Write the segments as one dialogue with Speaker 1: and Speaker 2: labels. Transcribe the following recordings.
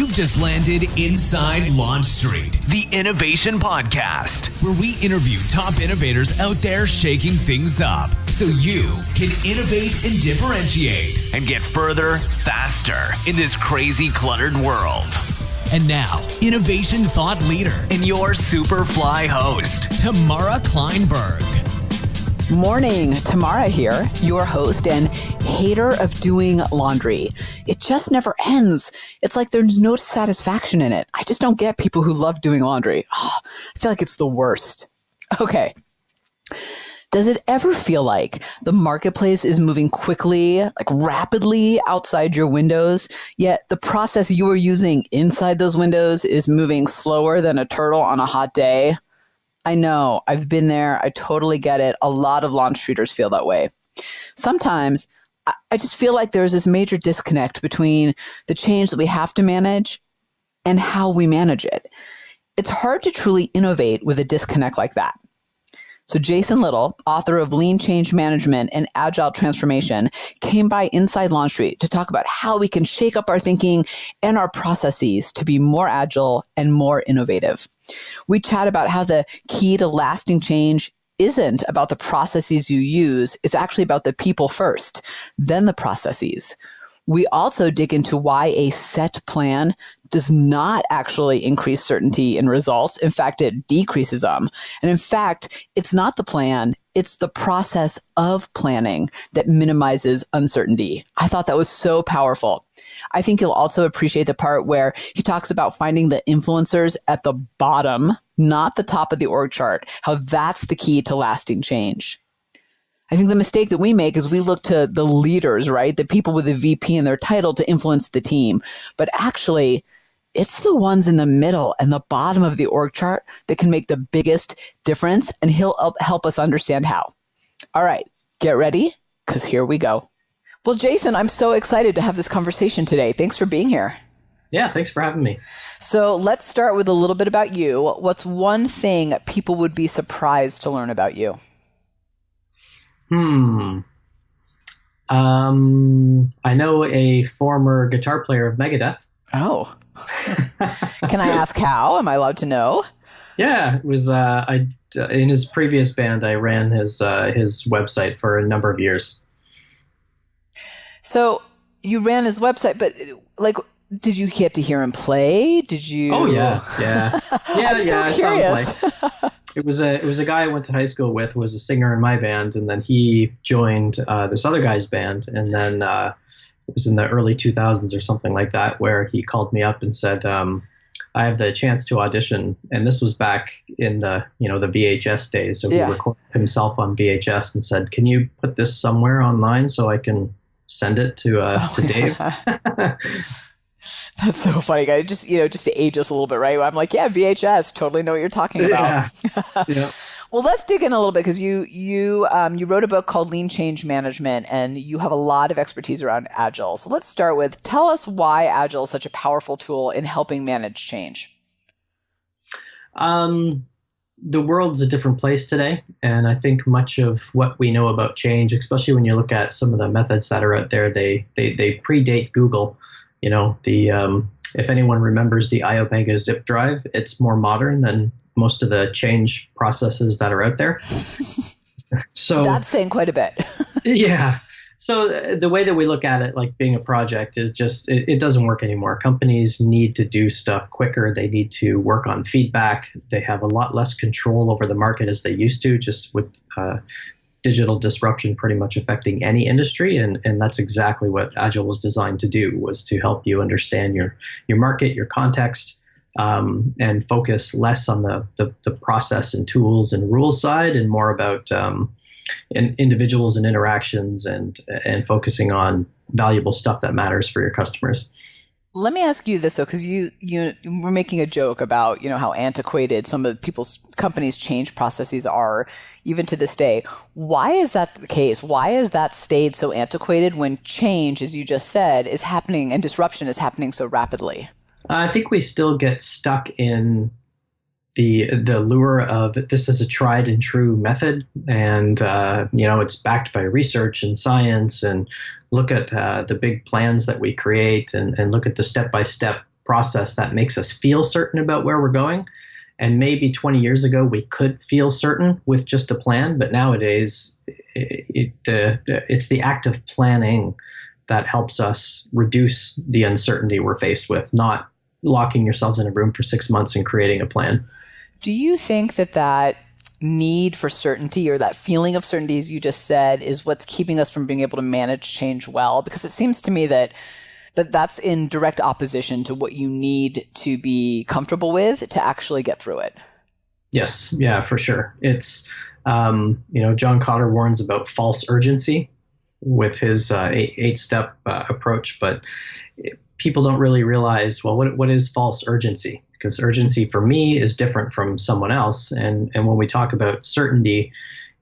Speaker 1: You've just landed Inside LaunchStreet, the innovation podcast, where we interview top innovators out there shaking things up so you can innovate and differentiate and get further, faster in this crazy, cluttered world. And now, innovation thought leader and your super fly host, Tamara Kleinberg.
Speaker 2: Morning, Tamara here, your host and hater of doing laundry. It just never ends. It's like there's no satisfaction in it. I just don't get people who love doing laundry. Oh, I feel like it's the worst. Okay. Does it ever feel like the marketplace is moving quickly, like rapidly outside your windows, yet the process you are using inside those windows is moving slower than a turtle on a hot day? I know, I've been there. I totally get it. A lot of launch streeters feel that way. Sometimes I just feel like there's this major disconnect between the change that we have to manage and how we manage it. It's hard to truly innovate with a disconnect like that. So Jason Little, author of Lean Change Management and Agile Transformation, came by Inside LaunchStreet to talk about how we can shake up our thinking and our processes to be more agile and more innovative. We chat about how the key to lasting change isn't about the processes you use. It's actually about the people first, then the processes. We also dig into why a set plan does not actually increase certainty in results. In fact, it decreases them. And in fact, it's not the plan, it's the process of planning that minimizes uncertainty. I thought that was so powerful. I think you'll also appreciate the part where he talks about finding the influencers at the bottom, not the top of the org chart, how that's the key to lasting change. I think the mistake that we make is we look to the leaders, right? The people with a VP in their title to influence the team. But actually, it's the ones in the middle and the bottom of the org chart that can make the biggest difference, and he'll help us understand how. All right, get ready, because here we go. Well, Jason, I'm so excited to have this conversation today. Thanks for being here.
Speaker 3: Yeah, thanks for having me.
Speaker 2: So let's start with a little bit about you. What's one thing people would be surprised to learn about you?
Speaker 3: I know a former guitar player of Megadeth.
Speaker 2: Oh. Can I ask how? Am I allowed to know?
Speaker 3: Yeah, it was in his previous band, I ran his website for a number of years.
Speaker 2: So you ran his website, but like, did you get to hear him play? Did you?
Speaker 3: Oh yeah.
Speaker 2: I'm so curious.
Speaker 3: It was a guy I went to high school with, who was a singer in my band, and then he joined this other guy's band, and then it was in the early 2000s or something like that, where he called me up and said, I have the chance to audition. And this was back in the VHS days. So he recorded himself on VHS and said, can you put this somewhere online so I can send it to Dave?
Speaker 2: That's so funny, guys. Just to age us a little bit, right? I'm like, yeah, VHS, totally know what you're talking about.
Speaker 3: Yeah.
Speaker 2: Well, let's dig in a little bit, because you wrote a book called Lean Change Management, and you have a lot of expertise around Agile. So let's start with, tell us why Agile is such a powerful tool in helping manage change.
Speaker 3: The world's a different place today, and I think much of what we know about change, especially when you look at some of the methods that are out there, they predate Google. If anyone remembers the iOmega zip drive, it's more modern than most of the change processes that are out there. So
Speaker 2: that's saying quite a bit.
Speaker 3: Yeah. So the way that we look at it, like being a project, is just, it doesn't work anymore. Companies need to do stuff quicker. They need to work on feedback. They have a lot less control over the market as they used to, just with digital disruption pretty much affecting any industry. And that's exactly what Agile was designed to do, was to help you understand your market, your context, and focus less on the process and tools and rules side, and more about individuals and interactions, and focusing on valuable stuff that matters for your customers.
Speaker 2: Let me ask you this, though, because you were making a joke about, how antiquated some of people's companies' change processes are, even to this day. Why is that the case? Why has that stayed so antiquated when change, as you just said, is happening and disruption is happening so rapidly?
Speaker 3: I think we still get stuck in the lure of this is a tried and true method, and it's backed by research and science, and look at the big plans that we create, and look at the step-by-step process that makes us feel certain about where we're going. And maybe 20 years ago, we could feel certain with just a plan, but nowadays it's the act of planning that helps us reduce the uncertainty we're faced with, not locking yourselves in a room for 6 months and creating a plan.
Speaker 2: Do you think that need for certainty, or that feeling of certainty, as you just said, is what's keeping us from being able to manage change well? Because it seems to me that's in direct opposition to what you need to be comfortable with to actually get through it.
Speaker 3: Yes. Yeah, for sure. It's, John Cotter warns about false urgency with his eight-step approach, but people don't really realize, well, what is false urgency? Because urgency for me is different from someone else. And when we talk about certainty,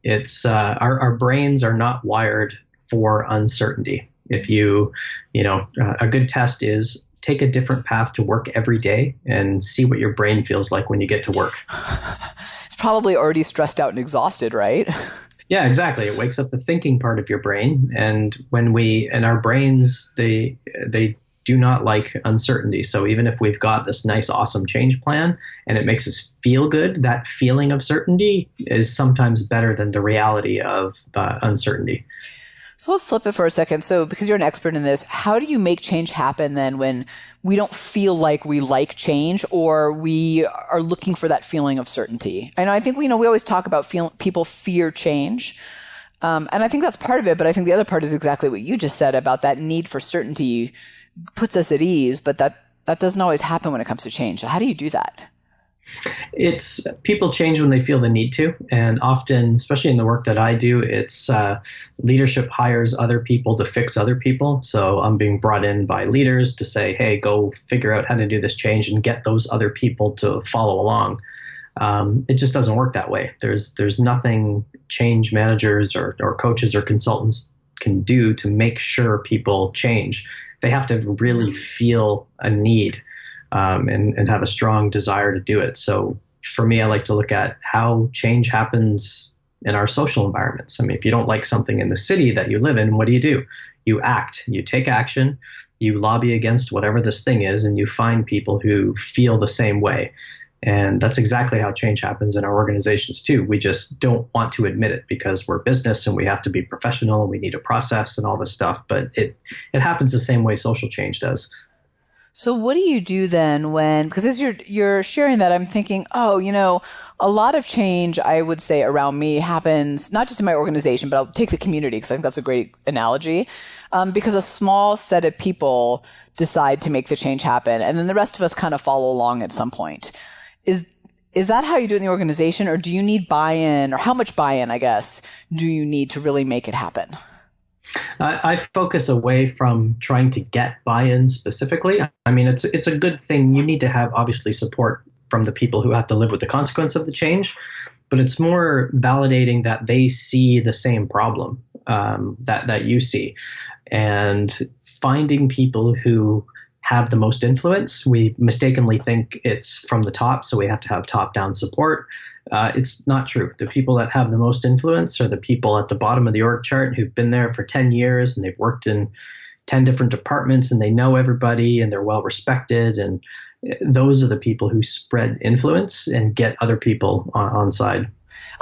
Speaker 3: it's our brains are not wired for uncertainty. If a good test is take a different path to work every day and see what your brain feels like when you get to work.
Speaker 2: It's probably already stressed out and exhausted, right?
Speaker 3: Yeah, exactly. It wakes up the thinking part of your brain. And our brains, they do not like uncertainty. So even if we've got this nice, awesome change plan and it makes us feel good, that feeling of certainty is sometimes better than the reality of uncertainty.
Speaker 2: So let's flip it for a second. So because you're an expert in this, how do you make change happen then when we don't feel like we like change, or we are looking for that feeling of certainty? And I think we always talk about people fear change. And I think that's part of it. But I think the other part is exactly what you just said about that need for certainty puts us at ease, but that doesn't always happen when it comes to change. So how do you do that?
Speaker 3: It's people change when they feel the need to. And often, especially in the work that I do, it's leadership hires other people to fix other people. So I'm being brought in by leaders to say, hey, go figure out how to do this change and get those other people to follow along. It just doesn't work that way. There's nothing change managers or coaches or consultants can do to make sure people change. They have to really feel a need and have a strong desire to do it. So for me, I like to look at how change happens in our social environments. I mean, if you don't like something in the city that you live in, what do? You act, you take action, you lobby against whatever this thing is, and you find people who feel the same way. And that's exactly how change happens in our organizations too. We just don't want to admit it because we're business and we have to be professional and we need a process and all this stuff. But it happens the same way social change does.
Speaker 2: So what do you do then because as you're sharing that, I'm thinking, a lot of change, I would say, around me happens not just in my organization, but I'll take the community because I think that's a great analogy. Because a small set of people decide to make the change happen, and then the rest of us kind of follow along at some point. Is that how you do it in the organization, or do you need buy-in, or how much buy-in, I guess, do you need to really make it happen?
Speaker 3: I focus away from trying to get buy-in specifically. I mean, it's a good thing. You need to have, obviously, support from the people who have to live with the consequence of the change, but it's more validating that they see the same problem that you see, and finding people who have the most influence. We mistakenly think it's from the top, so we have to have top-down support. It's not true. The people that have the most influence are the people at the bottom of the org chart who've been there for 10 years and they've worked in 10 different departments and they know everybody and they're well respected. And those are the people who spread influence and get other people on side.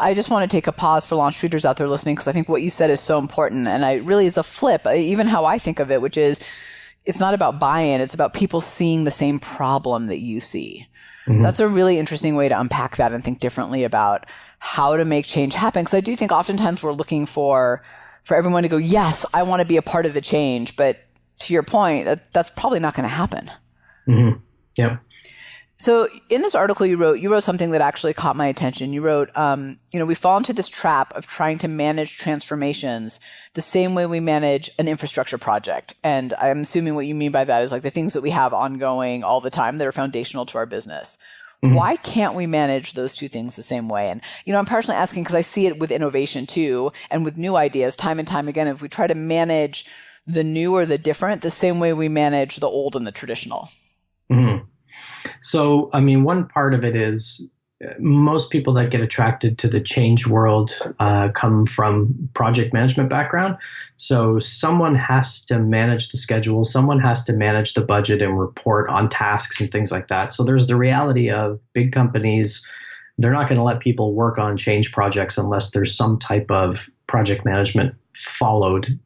Speaker 2: I just want to take a pause for LaunchStreeters out there listening, because I think what you said is so important. And I really is a flip, even how I think of it, which is it's not about buy-in. It's about people seeing the same problem that you see. Mm-hmm. That's a really interesting way to unpack that and think differently about how to make change happen. Because I do think oftentimes we're looking for everyone to go, yes, I want to be a part of the change. But to your point, that's probably not going to happen.
Speaker 3: Mm-hmm. Yep.
Speaker 2: So in this article you wrote something that actually caught my attention. You wrote, we fall into this trap of trying to manage transformations the same way we manage an infrastructure project. And I'm assuming what you mean by that is like the things that we have ongoing all the time that are foundational to our business. Mm-hmm. Why can't we manage those two things the same way? And, I'm personally asking because I see it with innovation too, and with new ideas time and time again, if we try to manage the new or the different the same way we manage the old and the traditional.
Speaker 3: Mm-hmm. So, I mean, one part of it is most people that get attracted to the change world come from project management background. So someone has to manage the schedule, someone has to manage the budget and report on tasks and things like that. So there's the reality of big companies. They're not going to let people work on change projects unless there's some type of project management followed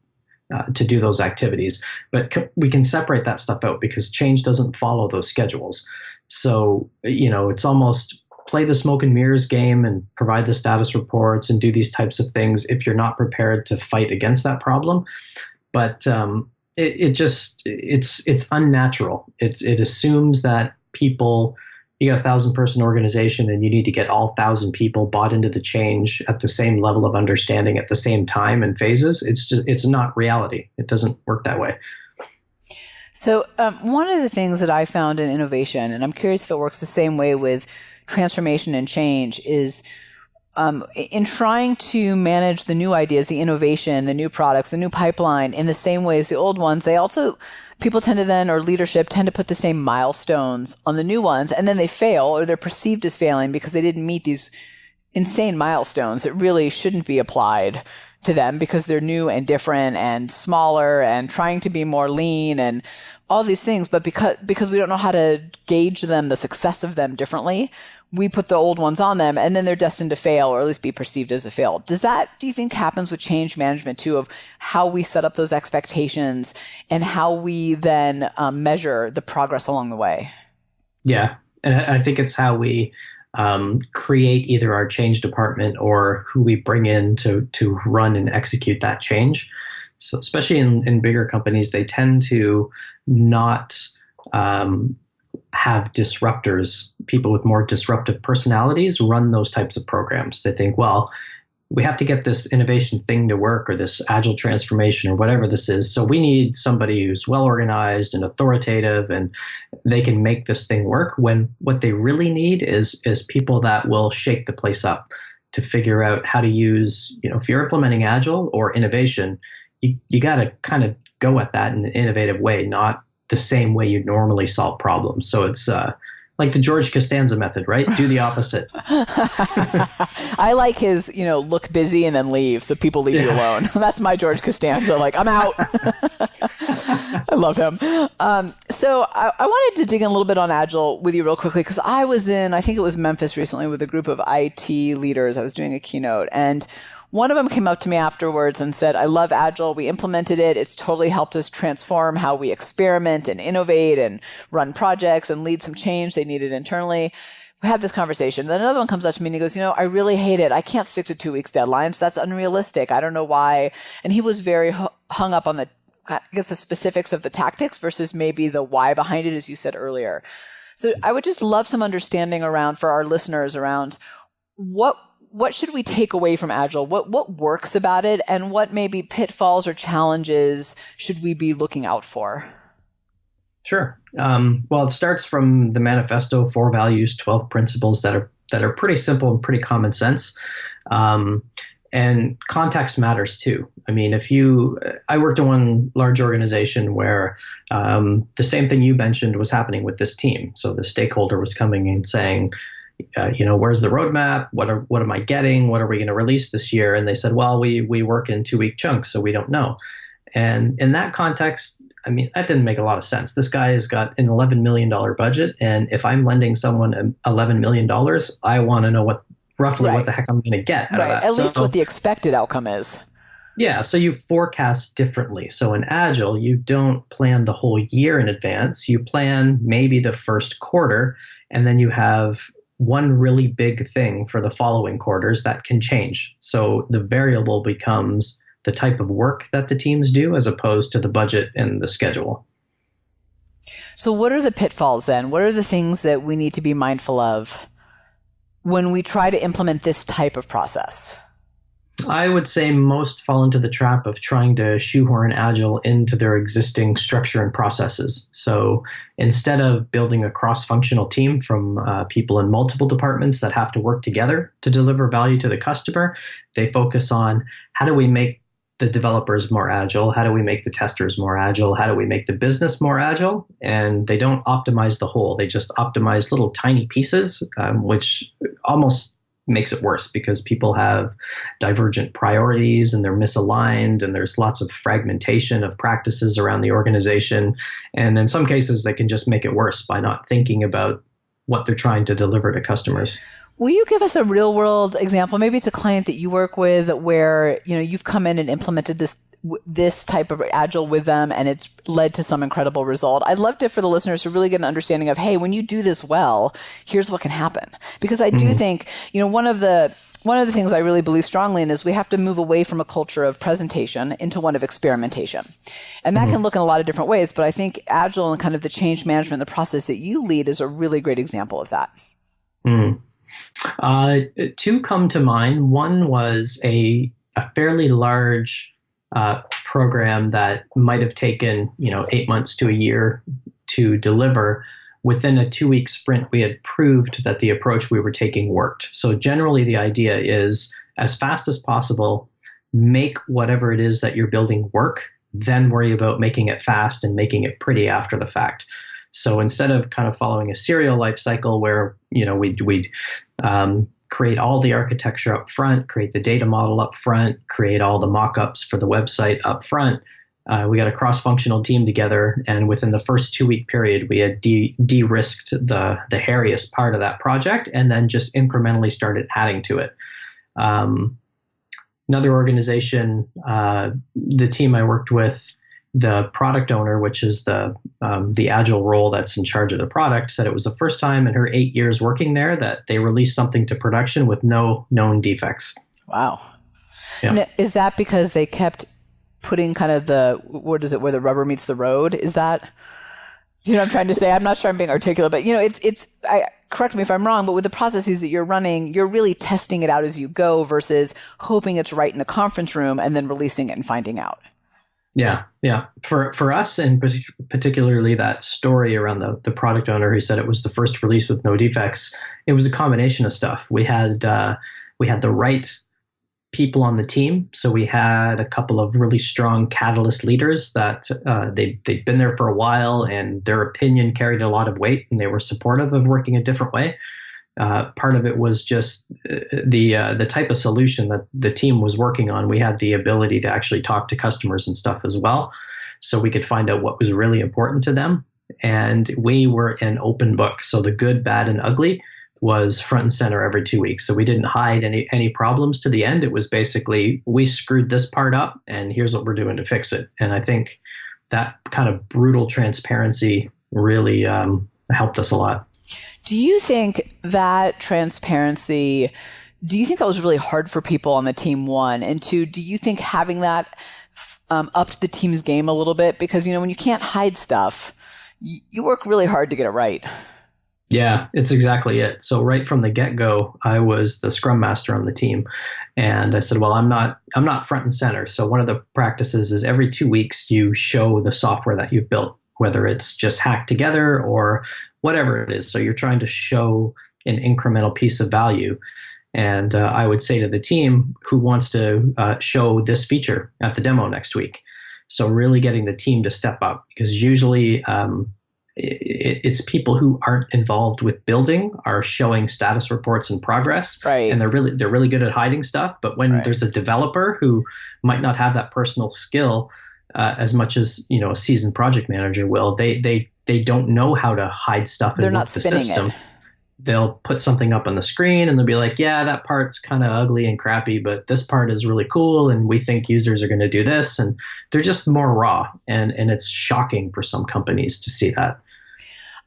Speaker 3: to do those activities. But we can separate that stuff out because change doesn't follow those schedules. So, it's almost play the smoke and mirrors game and provide the status reports and do these types of things if you're not prepared to fight against that problem. But it's unnatural. It assumes that people, you got a 1,000-person organization and you need to get all 1,000 people bought into the change at the same level of understanding at the same time and phases. It's not reality. It doesn't work that way.
Speaker 2: So one of the things that I found in innovation, and I'm curious if it works the same way with transformation and change, is in trying to manage the new ideas, the innovation, the new products, the new pipeline in the same way as the old ones, people tend to then, or leadership tend to put the same milestones on the new ones, and then they fail or they're perceived as failing because they didn't meet these insane milestones that really shouldn't be applied to them because they're new and different and smaller and trying to be more lean and all these things. But because we don't know how to gauge them, the success of them differently, we put the old ones on them and then they're destined to fail or at least be perceived as a fail. Do you think happens with change management too, of how we set up those expectations and how we then measure the progress along the way? Yeah.
Speaker 3: And I think it's how we create either our change department or who we bring in to run and execute that change. So especially in bigger companies, they tend to not have disruptors, people with more disruptive personalities run those types of programs. They think, well, we have to get this innovation thing to work or this agile transformation or whatever this is. So we need somebody who's well organized and authoritative and they can make this thing work, when what they really need is people that will shake the place up to figure out how to use, if you're implementing agile or innovation, you got to kind of go at that in an innovative way, not the same way you normally solve problems. So it's like the George Costanza method, right? Do the opposite.
Speaker 2: I like his, look busy and then leave so people leave you alone. That's my George Costanza. Like, I'm out. I love him. So I wanted to dig in a little bit on Agile with you real quickly because I was I think it was Memphis recently with a group of IT leaders. I was doing a keynote and one of them came up to me afterwards and said, I love Agile. We implemented it. It's totally helped us transform how we experiment and innovate and run projects and lead some change they needed internally. We had this conversation. Then another one comes up to me and he goes, I really hate it. I can't stick to 2 weeks deadlines. That's unrealistic. I don't know why. And he was very hung up on the specifics of the tactics versus maybe the why behind it, as you said earlier. So I would just love some understanding for our listeners around what should we take away from Agile? What works about it, and what maybe pitfalls or challenges should we be looking out for?
Speaker 3: Sure. Well, it starts from the manifesto, 4 values, 12 principles that are pretty simple and pretty common sense. And context matters too. I mean, I worked in one large organization where the same thing you mentioned was happening with this team. So the stakeholder was coming and saying, where's the roadmap? What am I getting? What are we going to release this year? And they said, well, we work in 2-week chunks, so we don't know. And in that context, I mean, that didn't make a lot of sense. This guy has got an $11 million budget. And if I'm lending someone $11 million, I want to know what the heck I'm going to get out of that.
Speaker 2: At least what the expected outcome is.
Speaker 3: Yeah. So you forecast differently. So in Agile, you don't plan the whole year in advance. You plan maybe the first quarter, and then you have one really big thing for the following quarters that can change. So the variable becomes the type of work that the teams do as opposed to the budget and the schedule.
Speaker 2: So what are the pitfalls then? What are the things that we need to be mindful of when we try to implement this type of process?
Speaker 3: I would say most fall into the trap of trying to shoehorn Agile into their existing structure and processes. So instead of building a cross-functional team from people in multiple departments that have to work together to deliver value to the customer, they focus on how do we make the developers more agile? How do we make the testers more agile? How do we make the business more agile? And they don't optimize the whole. They just optimize little tiny pieces, which almost makes it worse because people have divergent priorities and they're misaligned and there's lots of fragmentation of practices around the organization. And in some cases, they can just make it worse by not thinking about what they're trying to deliver to customers.
Speaker 2: Will you give us a real world example? Maybe it's a client that you work with where, you've come in and implemented this type of agile with them and it's led to some incredible result. I'd love for the listeners to really get an understanding of, hey, when you do this well, here's what can happen. Because I do think, one of the things I really believe strongly in is we have to move away from a culture of presentation into one of experimentation. And that can look in a lot of different ways, but I think agile and kind of the change management, the process that you lead is a really great example of that.
Speaker 3: Two come to mind. One was a fairly large program that might have taken 8 months to a year to deliver. Within a 2-week sprint, we had proved that the approach we were taking worked. So generally, the idea is as fast as possible, make whatever it is that you're building work, then worry about making it fast and making it pretty after the fact. So instead of kind of following a serial life cycle where, we'd create all the architecture up front, create the data model up front, create all the mock-ups for the website up front, we got a cross-functional team together. And within the first 2-week period, we had de-risked the hairiest part of that project and then just incrementally started adding to it. Another organization, the team I worked with, the product owner, which is the agile role that's in charge of the product, said it was the first time in her 8 years working there that they released something to production with no known defects.
Speaker 2: Wow.
Speaker 3: Yeah.
Speaker 2: Now, is that because they kept putting kind of where the rubber meets the road? Is that, what I'm trying to say? I'm not sure I'm being articulate, but correct me if I'm wrong, but with the processes that you're running, you're really testing it out as you go versus hoping it's right in the conference room and then releasing it and finding out.
Speaker 3: Yeah. For us, and particularly that story around the product owner who said it was the first release with no defects, it was a combination of stuff. We had the right people on the team. So we had a couple of really strong catalyst leaders that they'd been there for a while and their opinion carried a lot of weight and they were supportive of working a different way. Part of it was just the type of solution that the team was working on. We had the ability to actually talk to customers and stuff as well. So we could find out what was really important to them. And we were an open book. So the good, bad, and ugly was front and center every 2 weeks. So we didn't hide any problems to the end. It was basically, we screwed this part up and here's what we're doing to fix it. And I think that kind of brutal transparency really helped us a lot.
Speaker 2: Do you think that transparency, that was really hard for people on the team, one? And two, do you think having that upped the team's game a little bit? Because, when you can't hide stuff, you work really hard to get it right.
Speaker 3: Yeah, it's exactly it. So right from the get-go, I was the scrum master on the team. And I said, well, I'm not front and center. So one of the practices is every 2 weeks, you show the software that you've built, whether it's just hacked together or whatever it is. So you're trying to show an incremental piece of value. And I would say to the team, who wants to show this feature at the demo next week? So really getting the team to step up, because usually it's people who aren't involved with building are showing status reports and progress.
Speaker 2: Right.
Speaker 3: And they're really good at hiding stuff. But when there's a developer who might not have that personal skill as much as a seasoned project manager will, they don't know how to hide stuff in the system. It. They'll put something up on the screen and they'll be like, yeah, that part's kind of ugly and crappy, but this part is really cool and we think users are going to do this. And they're just more raw. And it's shocking for some companies to see that.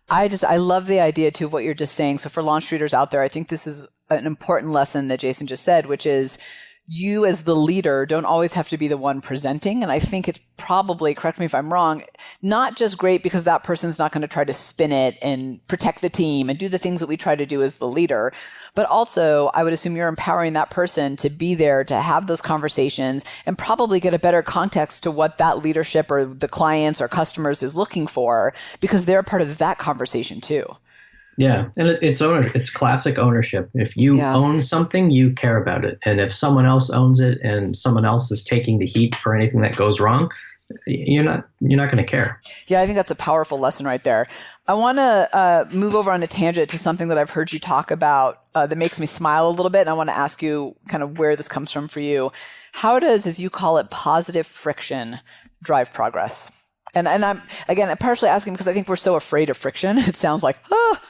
Speaker 2: I love the idea too of what you're just saying. So for LaunchStreeters out there, I think this is an important lesson that Jason just said, which is you as the leader don't always have to be the one presenting. And I think it's probably, correct me if I'm wrong, not just great because that person's not going to try to spin it and protect the team and do the things that we try to do as the leader, but also I would assume you're empowering that person to be there to have those conversations and probably get a better context to what that leadership or the clients or customers is looking for because they're part of that conversation too.
Speaker 3: Yeah, and it's classic ownership. If you
Speaker 2: Yeah.
Speaker 3: own something, you care about it, and if someone else owns it and someone else is taking the heat for anything that goes wrong, you're not going to care.
Speaker 2: Yeah, I think that's a powerful lesson right there. I want to move over on a tangent to something that I've heard you talk about that makes me smile a little bit. And I want to ask you kind of where this comes from for you. How does, as you call it, positive friction drive progress? And I'm, again, partially asking because I think we're so afraid of friction. It sounds like,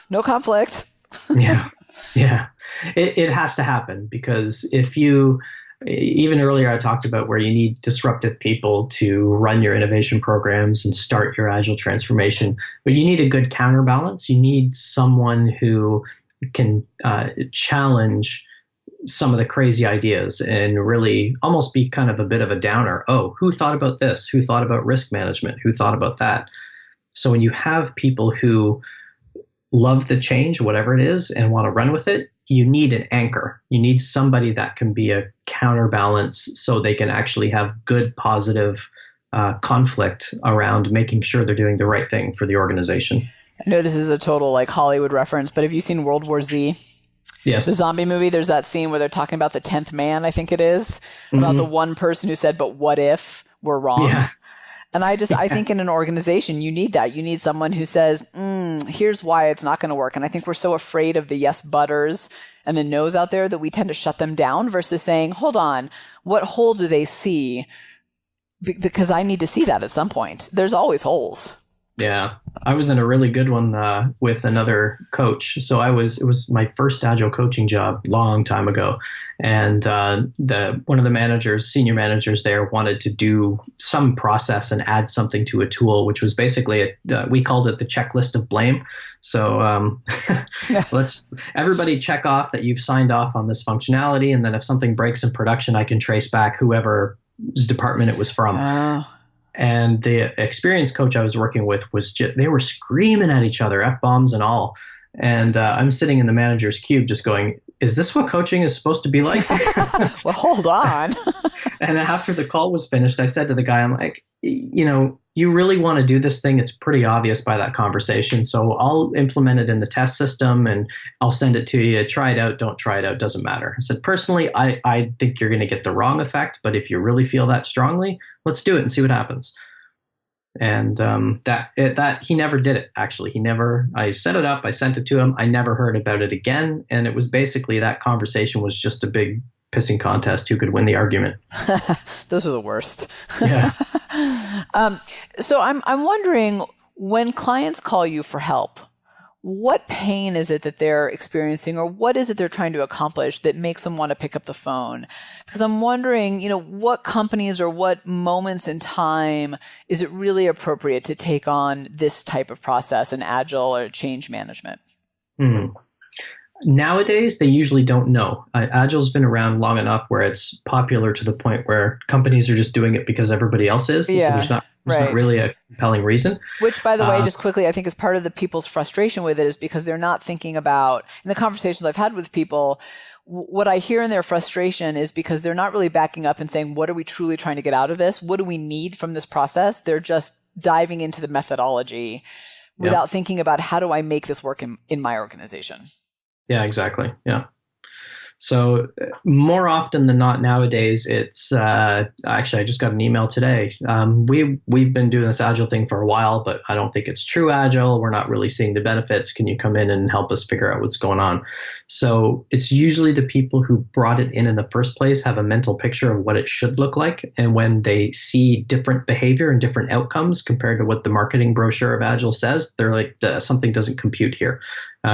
Speaker 2: no conflict.
Speaker 3: Yeah. It has to happen, because even earlier I talked about where you need disruptive people to run your innovation programs and start your agile transformation, but you need a good counterbalance. You need someone who can challenge some of the crazy ideas and really almost be kind of a bit of a downer. Oh, who thought about this? Who thought about risk management? Who thought about that? So when you have people who love the change, whatever it is, and want to run with it, you need an anchor. You need somebody that can be a counterbalance so they can actually have good, positive conflict around making sure they're doing the right thing for the organization.
Speaker 2: I know this is a total like Hollywood reference, but have you seen World War Z?
Speaker 3: Yes.
Speaker 2: The zombie movie, there's that scene where they're talking about the 10th man, I think it is, about the one person who said, but what if we're wrong?
Speaker 3: Yeah.
Speaker 2: And I think in an organization, you need that. You need someone who says, here's why it's not going to work. And I think we're so afraid of the yes butters and the no's out there that we tend to shut them down versus saying, hold on, what hole do they see? Because I need to see that at some point. There's always holes.
Speaker 3: Yeah, I was in a really good one with another coach. So it was my first agile coaching job long time ago, and one of the senior managers there, wanted to do some process and add something to a tool, which was basically we called it the checklist of blame. So let's everybody check off that you've signed off on this functionality, and then if something breaks in production, I can trace back whoever's department it was from. And the experienced coach I was working with they were screaming at each other, F-bombs and all. And I'm sitting in the manager's cube just going, is this what coaching is supposed to be like?
Speaker 2: Well, hold on.
Speaker 3: And after the call was finished, I said to the guy, I'm like, you really want to do this thing? It's pretty obvious by that conversation. So I'll implement it in the test system and I'll send it to you. Try it out. Don't try it out. Doesn't matter. I said, personally, I think you're going to get the wrong effect. But if you really feel that strongly, let's do it and see what happens. And that he never did it, actually. I set it up. I sent it to him. I never heard about it again. And it was basically that conversation was just a big pissing contest who could win the argument.
Speaker 2: Those are the worst.
Speaker 3: Yeah.
Speaker 2: So I'm wondering, when clients call you for help, what pain is it that they're experiencing, or what is it they're trying to accomplish that makes them want to pick up the phone? Because I'm wondering, what companies or what moments in time is it really appropriate to take on this type of process in agile or change management?
Speaker 3: Nowadays, they usually don't know. Agile's been around long enough where it's popular to the point where companies are just doing it because everybody else is.
Speaker 2: Yeah,
Speaker 3: so there's not really a compelling reason.
Speaker 2: Which, by the way, just quickly, I think is part of the people's frustration with it is because they're not thinking about, in the conversations I've had with people, what I hear in their frustration is because they're not really backing up and saying, what are we truly trying to get out of this? What do we need from this process? They're just diving into the methodology without thinking about how do I make this work in my organization? Yeah,
Speaker 3: exactly. Yeah. So more often than not nowadays, it's actually, I just got an email today. We've been doing this Agile thing for a while, but I don't think it's true Agile. We're not really seeing the benefits. Can you come in and help us figure out what's going on? So it's usually the people who brought it in the first place have a mental picture of what it should look like. And when they see different behavior and different outcomes compared to what the marketing brochure of Agile says, they're like, something doesn't compute here.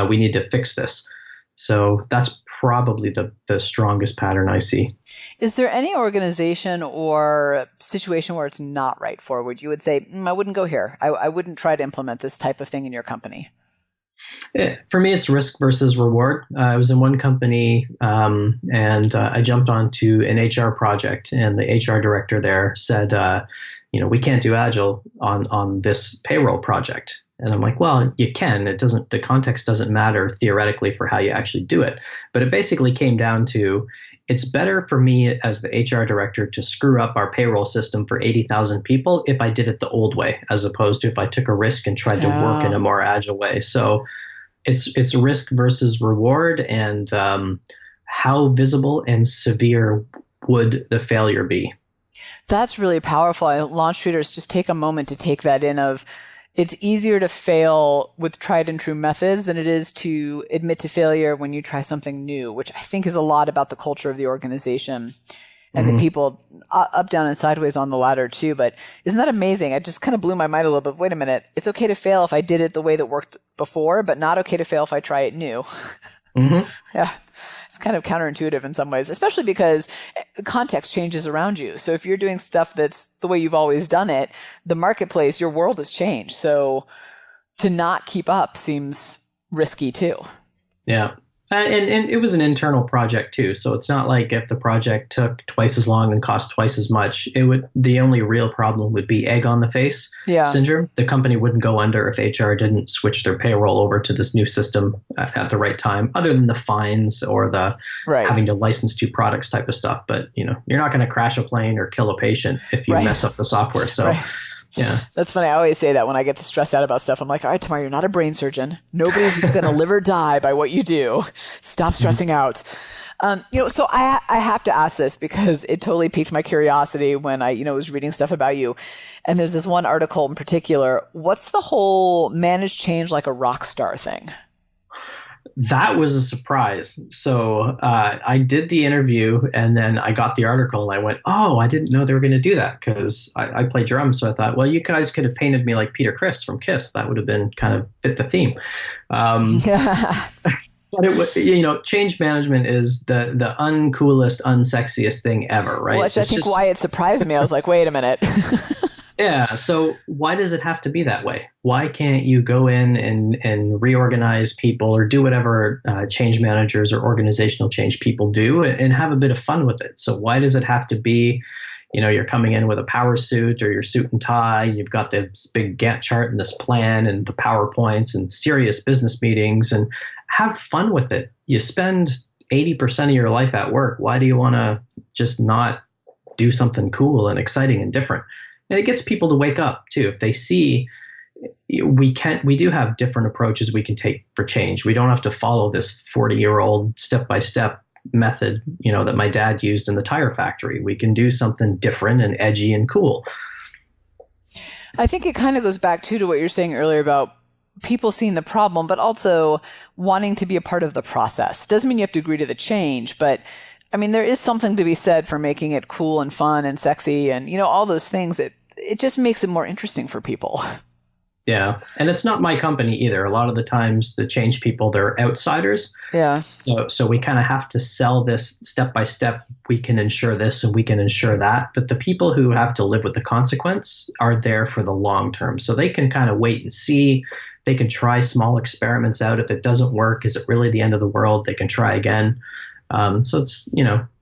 Speaker 3: We need to fix this. So that's probably the strongest pattern I see.
Speaker 2: Is there any organization or situation where it's not right forward? You would say, I wouldn't go here. I wouldn't try to implement this type of thing in your company.
Speaker 3: For me, it's risk versus reward. I was in one company and I jumped onto an HR project, and the HR director there said, we can't do Agile on this payroll project. And I'm like, well, you can. The context doesn't matter theoretically for how you actually do it. But it basically came down to, it's better for me as the HR director to screw up our payroll system for 80,000 people if I did it the old way, as opposed to if I took a risk and tried to work in a more agile way. So It's risk versus reward, and how visible and severe would the failure be?
Speaker 2: That's really powerful. Launch treaters just take a moment to take that in of it's easier to fail with tried and true methods than it is to admit to failure when you try something new, which I think is a lot about the culture of the organization and the people up, down, and sideways on the ladder too. But isn't that amazing? It just kind of blew my mind a little bit. Wait a minute. It's okay to fail if I did it the way that worked before, but not okay to fail if I try it new. Yeah. It's kind of counterintuitive in some ways, especially because context changes around you. So if you're doing stuff that's the way you've always done it, the marketplace, your world has changed. So to not keep up seems risky too.
Speaker 3: Yeah. And it was an internal project too. So it's not like if the project took twice as long and cost twice as much, the only real problem would be egg on the face syndrome. The company wouldn't go under if HR didn't switch their payroll over to this new system at the right time, other than the fines or the having to license two products type of stuff. But you're not going to crash a plane or kill a patient if you mess up the software. So yeah.
Speaker 2: That's funny. I always say that when I get stressed out about stuff. I'm like, all right, Tamara, you're not a brain surgeon. Nobody's going to live or die by what you do. Stop stressing out. So I have to ask this because it totally piqued my curiosity when I, was reading stuff about you. And there's this one article in particular. What's the whole manage change like a rock star thing?
Speaker 3: That was a surprise. So I did the interview and then I got the article and I went, oh, I didn't know they were going to do that because I play drums. So I thought, well, you guys could have painted me like Peter Criss from Kiss. That would have been kind of fit the theme. But it was, change management is the uncoolest, unsexiest thing ever, right?
Speaker 2: Which I think why it surprised me. I was like, wait a minute.
Speaker 3: Yeah. So why does it have to be that way? Why can't you go in and reorganize people or do whatever change managers or organizational change people do and have a bit of fun with it? So why does it have to be, you're coming in with a power suit or your suit and tie, you've got this big Gantt chart and this plan and the PowerPoints and serious business meetings, and have fun with it. You spend 80% of your life at work. Why do you want to just not do something cool and exciting and different? And it gets people to wake up too. If they see we do have different approaches we can take for change. We don't have to follow this 40-year-old step-by-step method, that my dad used in the tire factory. We can do something different and edgy and cool.
Speaker 2: I think it kind of goes back to what you're saying earlier about people seeing the problem, but also wanting to be a part of the process. Doesn't mean you have to agree to the change, but I mean, there is something to be said for making it cool and fun and sexy and, all those things. It just makes it more interesting for people.
Speaker 3: Yeah. And it's not my company either. A lot of the times the change people, they're outsiders.
Speaker 2: Yeah.
Speaker 3: So we kind of have to sell this step by step. We can ensure this and we can ensure that. But the people who have to live with the consequence are there for the long term. So they can kind of wait and see. They can try small experiments out. If it doesn't work, is it really the end of the world? They can try again. So it's,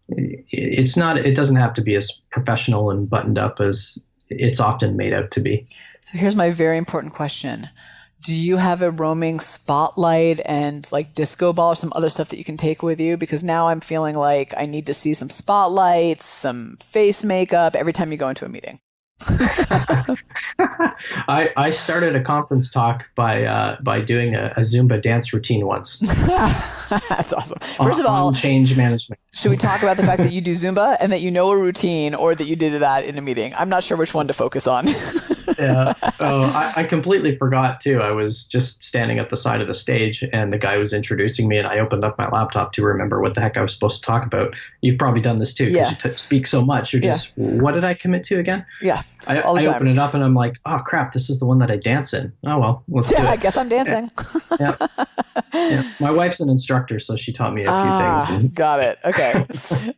Speaker 3: it's not, it doesn't have to be as professional and buttoned up as it's often made out to be.
Speaker 2: So here's my very important question. Do you have a roaming spotlight and like disco ball or some other stuff that you can take with you? Because now I'm feeling like I need to see some spotlights, some face makeup every time you go into a meeting.
Speaker 3: I started a conference talk by doing a Zumba dance routine once.
Speaker 2: That's awesome. First of all,
Speaker 3: change management.
Speaker 2: Should we talk about the fact that you do Zumba and that you know a routine, or that you did that in a meeting? I'm not sure which one to focus on.
Speaker 3: Yeah. Oh, I completely forgot too. I was just standing at the side of the stage and the guy was introducing me and I opened up my laptop to remember what the heck I was supposed to talk about. You've probably done this too because you speak so much. You're just, what did I commit to again?
Speaker 2: Yeah.
Speaker 3: I open it up and I'm like, oh crap, this is the one that I dance in. Oh, well, let's do it.
Speaker 2: I guess I'm dancing.
Speaker 3: Yeah. My wife's an instructor, so she taught me a few things.
Speaker 2: Got it. Okay.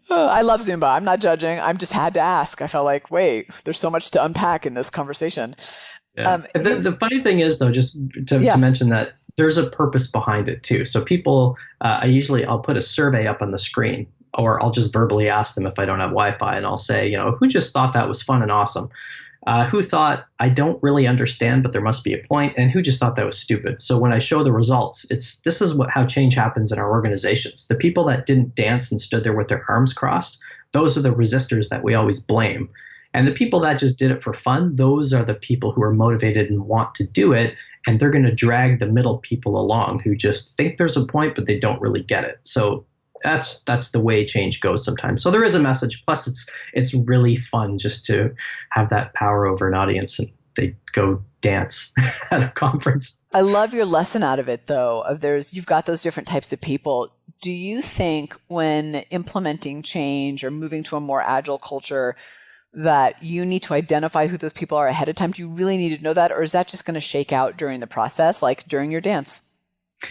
Speaker 2: I love Zumba. I'm not judging. I'm just had to ask. I felt like, wait, there's so much to unpack in this conversation.
Speaker 3: Yeah. The funny thing is, though, just to mention that there's a purpose behind it, too. So people, I'll put a survey up on the screen, or I'll just verbally ask them if I don't have Wi-Fi, and I'll say, who just thought that was fun and awesome? Who thought, I don't really understand, but there must be a point, and who just thought that was stupid? So when I show the results, this is how change happens in our organizations. The people that didn't dance and stood there with their arms crossed, those are the resistors that we always blame. And the people that just did it for fun, those are the people who are motivated and want to do it and they're going to drag the middle people along who just think there's a point, but they don't really get it. So that's the way change goes sometimes. So there is a message. Plus, it's really fun just to have that power over an audience, and they go dance at a conference.
Speaker 2: I love your lesson out of it, though. You've got those different types of people. Do you think when implementing change or moving to a more agile culture that you need to identify who those people are ahead of time? Do you really need to know that, or is that just going to shake out during the process, like during your dance?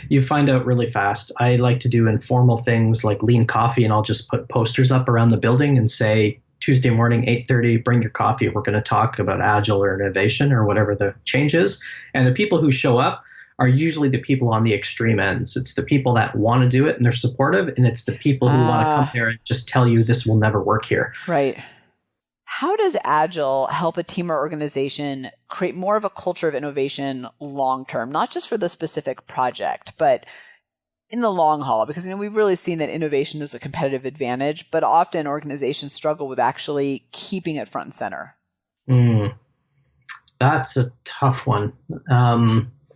Speaker 3: You find out really fast. I like to do informal things like lean coffee, and I'll just put posters up around the building and say, Tuesday morning, 8:30, bring your coffee. We're going to talk about agile or innovation or whatever the change is. And the people who show up are usually the people on the extreme ends. It's the people that want to do it and they're supportive, and it's the people who want to come there and just tell you this will never work here.
Speaker 2: Right. How does Agile help a team or organization create more of a culture of innovation long term, not just for the specific project, but in the long haul? Because we've really seen that innovation is a competitive advantage, but often organizations struggle with actually keeping it front and center.
Speaker 3: That's a tough one.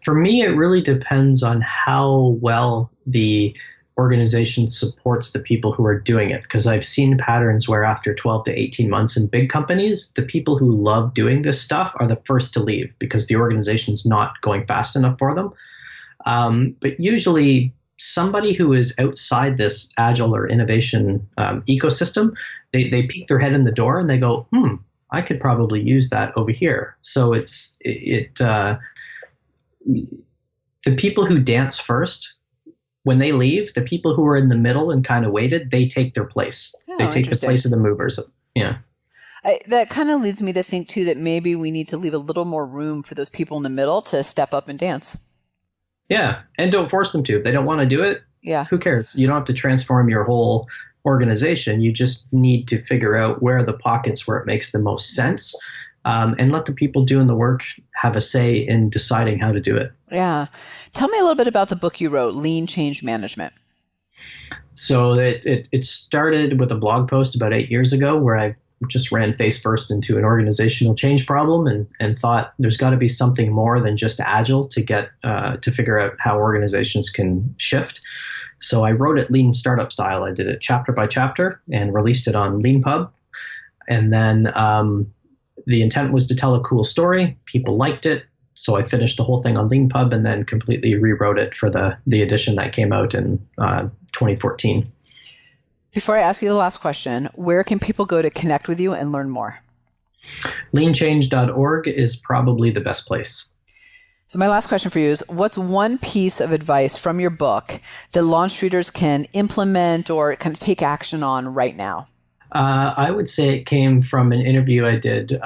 Speaker 3: For me, it really depends on how well the organization supports the people who are doing it. Because I've seen patterns where after 12 to 18 months in big companies, the people who love doing this stuff are the first to leave because the organization's not going fast enough for them. But usually somebody who is outside this agile or innovation ecosystem, they peek their head in the door and they go, I could probably use that over here. So the people who dance first, when they leave, the people who are in the middle and kind of waited, they take their place. They take the place of the movers. Yeah.
Speaker 2: That kind of leads me to think, too, that maybe we need to leave a little more room for those people in the middle to step up and dance.
Speaker 3: Yeah. And don't force them to. If they don't want to do it, who cares? You don't have to transform your whole organization. You just need to figure out where are the pockets where it makes the most sense, and let the people doing the work have a say in deciding how to do it.
Speaker 2: Yeah. Tell me a little bit about the book you wrote, Lean Change Management.
Speaker 3: So it started with a blog post about 8 years ago where I just ran face first into an organizational change problem and thought there's got to be something more than just Agile to get to figure out how organizations can shift. So I wrote it Lean Startup style. I did it chapter by chapter and released it on LeanPub. And then the intent was to tell a cool story. People liked it. So I finished the whole thing on LeanPub and then completely rewrote it for the edition that came out in 2014.
Speaker 2: Before I ask you the last question, where can people go to connect with you and learn more?
Speaker 3: Leanchange.org is probably the best place.
Speaker 2: So my last question for you is, what's one piece of advice from your book that LaunchStreeters can implement or kind of take action on right now?
Speaker 3: I would say it came from an interview I did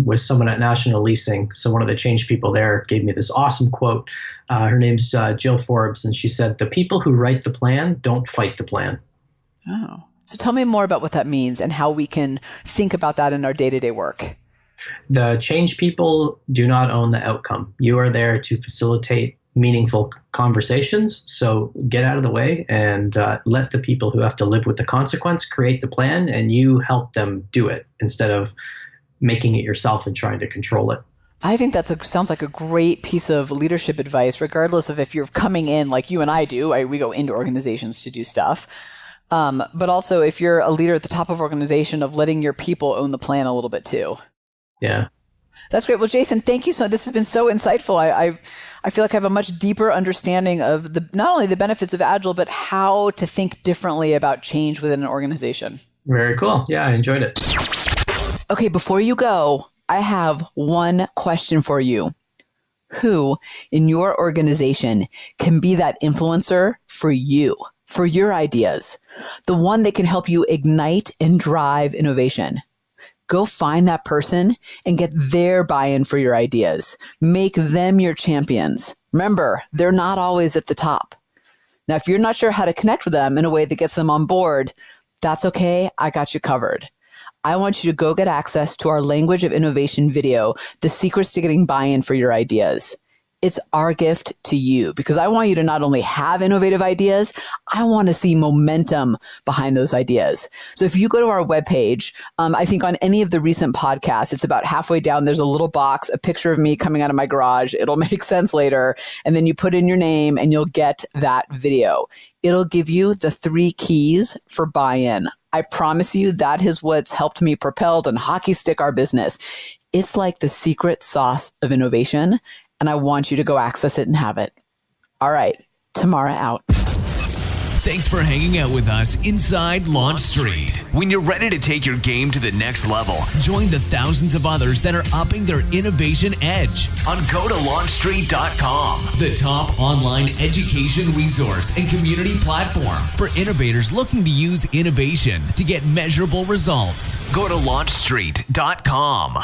Speaker 3: with someone at National Leasing. So one of the change people there gave me this awesome quote. Her name's Jill Forbes, and she said, "The people who write the plan don't fight the plan."
Speaker 2: Oh, so tell me more about what that means and how we can think about that in our day-to-day work.
Speaker 3: The change people do not own the outcome. You are there to facilitate meaningful conversations. So get out of the way and let the people who have to live with the consequence create the plan, and you help them do it instead of making it yourself and trying to control it.
Speaker 2: I think sounds like a great piece of leadership advice, regardless of if you're coming in like you and I do. We go into organizations to do stuff. But also if you're a leader at the top of organization, of letting your people own the plan a little bit too.
Speaker 3: Yeah.
Speaker 2: That's great. Well, Jason, thank you. This has been so insightful. I feel like I have a much deeper understanding of not only the benefits of Agile, but how to think differently about change within an organization.
Speaker 3: Very cool. Yeah, I enjoyed it.
Speaker 2: Okay, before you go, I have one question for you. Who in your organization can be that influencer for you, for your ideas, the one that can help you ignite and drive innovation? Go find that person and get their buy-in for your ideas. Make them your champions. Remember, they're not always at the top. Now, if you're not sure how to connect with them in a way that gets them on board, that's okay. I got you covered. I want you to go get access to our Language of Innovation video, The Secrets to Getting Buy-in for Your Ideas. It's our gift to you because I want you to not only have innovative ideas, I want to see momentum behind those ideas. So if you go to our webpage, I think on any of the recent podcasts, it's about halfway down, there's a little box, a picture of me coming out of my garage. It'll make sense later. And then you put in your name and you'll get that video. It'll give you the 3 keys for buy-in. I promise you that is what's helped me propel and hockey stick our business. It's like the secret sauce of innovation, and I want you to go access it and have it. All right, Tamara out.
Speaker 1: Thanks for hanging out with us inside LaunchStreet. When you're ready to take your game to the next level, join the thousands of others that are upping their innovation edge on GoToLaunchStreet.com, the top online education resource and community platform for innovators looking to use innovation to get measurable results. Go to LaunchStreet.com.